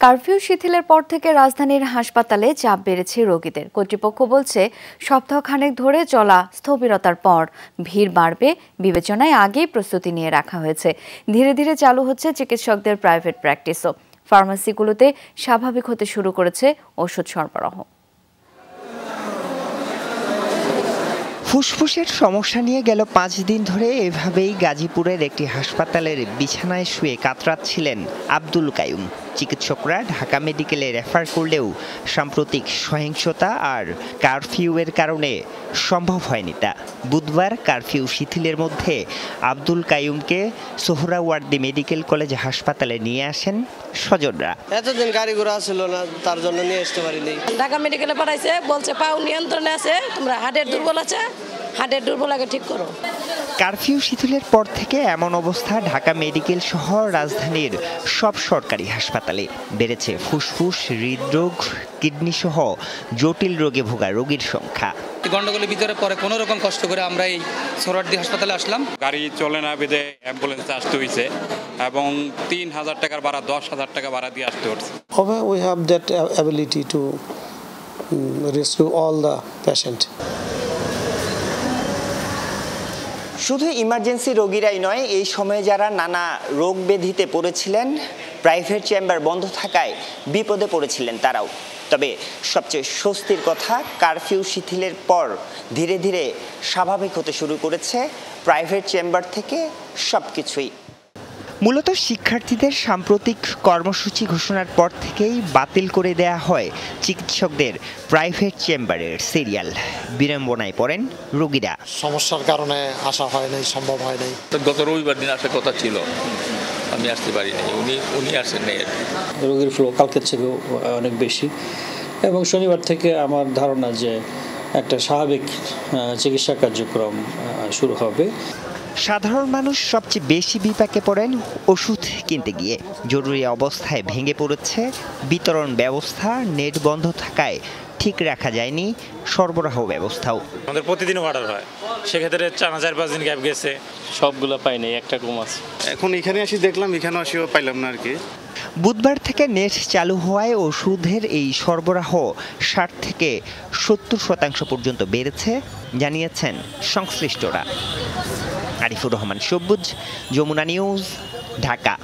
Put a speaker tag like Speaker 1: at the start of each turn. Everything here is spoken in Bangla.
Speaker 1: কারফিউ শিথিলের পর থেকে রাজধানীর হাসপাতালে চাপ বেড়েছে রোগীদের। কর্তৃপক্ষ বলছে সপ্তাহখানেক ধরে চলা স্থবিরতার পর ভিড় বাড়বে বিবেচনায় আগেই প্রস্তুতি নিয়ে রাখা হয়েছে। ধীরে ধীরে চালু হচ্ছে চিকিৎসকদের প্রাইভেট প্র্যাকটিসও। ফার্মেসিগুলোতে স্বাভাবিক হতে শুরু করেছে ওষুধ সরবরাহ।
Speaker 2: ফুসফুসের সমস্যা নিয়ে গেল 5 দিন ধরে এভাবেই গাজীপুরের একটি হাসপাতালের বিছানায় শুয়ে কাতরাচ্ছিলেন আব্দুল কাইয়ুম। চিকিৎসকরা ঢাকা মেডিকেলে রেফার করলেও সাম্প্রতিক সহিংসতা আর কারফিউয়ের কারণে সম্ভব হয়নি তা। বুধবার কারফিউ শিথিলের মধ্যে আব্দুল কাইয়ুমকে সোহরাওয়ার্দী মেডিকেল কলেজ হাসপাতালে নিয়ে আসেন স্বজনরা।
Speaker 3: এতদিন গাড়ি ঘোড়া ছিল না, তার জন্য নিয়ে আসতে পারিনি।
Speaker 4: ঢাকা মেডিকেলে পাঠাইছে, বলছে পাও নিয়ন্ত্রণে আছে, তোমরা হার্টের দুর্বল আছে, হার্টের দুর্বলকে ঠিক করো।
Speaker 2: কারফিউ শিথিলের পর থেকে এমন অবস্থা ঢাকা মেডিকেল সহ রাজধানীর সব সরকারি হাসপাতালে। বেড়েছে ফুসফুস, হৃদরোগ, কিডনি সহ জটিল রোগে ভোগা রোগীর সংখ্যা।
Speaker 5: গন্ডগোলের ভিতরে পরে কোনো রকম কষ্ট করে আমরা এই সোহরাওয়ার্দী হাসপাতালে আসলাম।
Speaker 6: গাড়ি চলে না বেঁধে অ্যাম্বুলেন্সে আসতে হয়েছে এবং 3000 টাকার ভাড়া 10,000 টাকা ভাড়া দিয়ে আসতে হচ্ছে।
Speaker 3: We have that ability to rescue all the patient.
Speaker 2: শুধু ইমার্জেন্সি রোগীরাই নয়, এই সময়ে যারা নানা রোগ ব্যাধিতে পড়েছিলেন, প্রাইভেট চেম্বার বন্ধ থাকায় বিপদে পড়েছিলেন তারাও। তবে সবচেয়ে স্বস্তির কথা, কারফিউ শিথিলের পর ধীরে ধীরে স্বাভাবিক হতে শুরু করেছে প্রাইভেট চেম্বার থেকে সবকিছুই। মূলত শিক্ষার্থীদের সাম্প্রতিক কর্মসূচি ঘোষণার পর থেকেই বাতিল করে দেয়া হয় চিকিৎসকদের প্রাইভেট চেম্বারের সিরিয়াল। বিড়ম্বনায় পড়েন রোগীরা।
Speaker 3: সমস্যার কারণে আসা হয় নাই, সম্ভব হয় নাই।
Speaker 7: গত রবিবার দিন আসার কথা ছিল, আমি আসতে পারিনি, উনি আসেন নাই।
Speaker 8: রোগীর ফ্লো কালকের থেকে অনেক বেশি এবং শনিবার থেকে আমার ধারণা যে একটা স্বাভাবিক চিকিৎসা কার্যক্রম শুরু হবে।
Speaker 2: সাধারণ মানুষ সবচেয়ে বেশি বিপাকে পড়েন ওষুধ কিনতে গিয়ে। জরুরি অবস্থায় ভেঙে পড়েছে বিতরণ ব্যবস্থা, নেট বন্ধ থাকায় ঠিক রাখা যায়নি সরবরাহ ব্যবস্থাও।
Speaker 9: আমাদের প্রতিদিন অর্ডার হয়, সেক্ষেত্রে 4-5 দিন গ্যাপ গেছে, সবগুলো পাইনি, একটা কম আছে।
Speaker 10: এখন এখানে আসি দেখলাম, এখানে আসিও পাইলাম না আর কি।
Speaker 2: বুধবার থেকে নেট চালু হওয়ায় ওষুধের এই সরবরাহ 60 থেকে 70% পর্যন্ত বেড়েছে জানিয়েছেন সংশ্লিষ্টরা। আরিফুর রহমান সবুজ, যমুনা নিউজ, ঢাকা।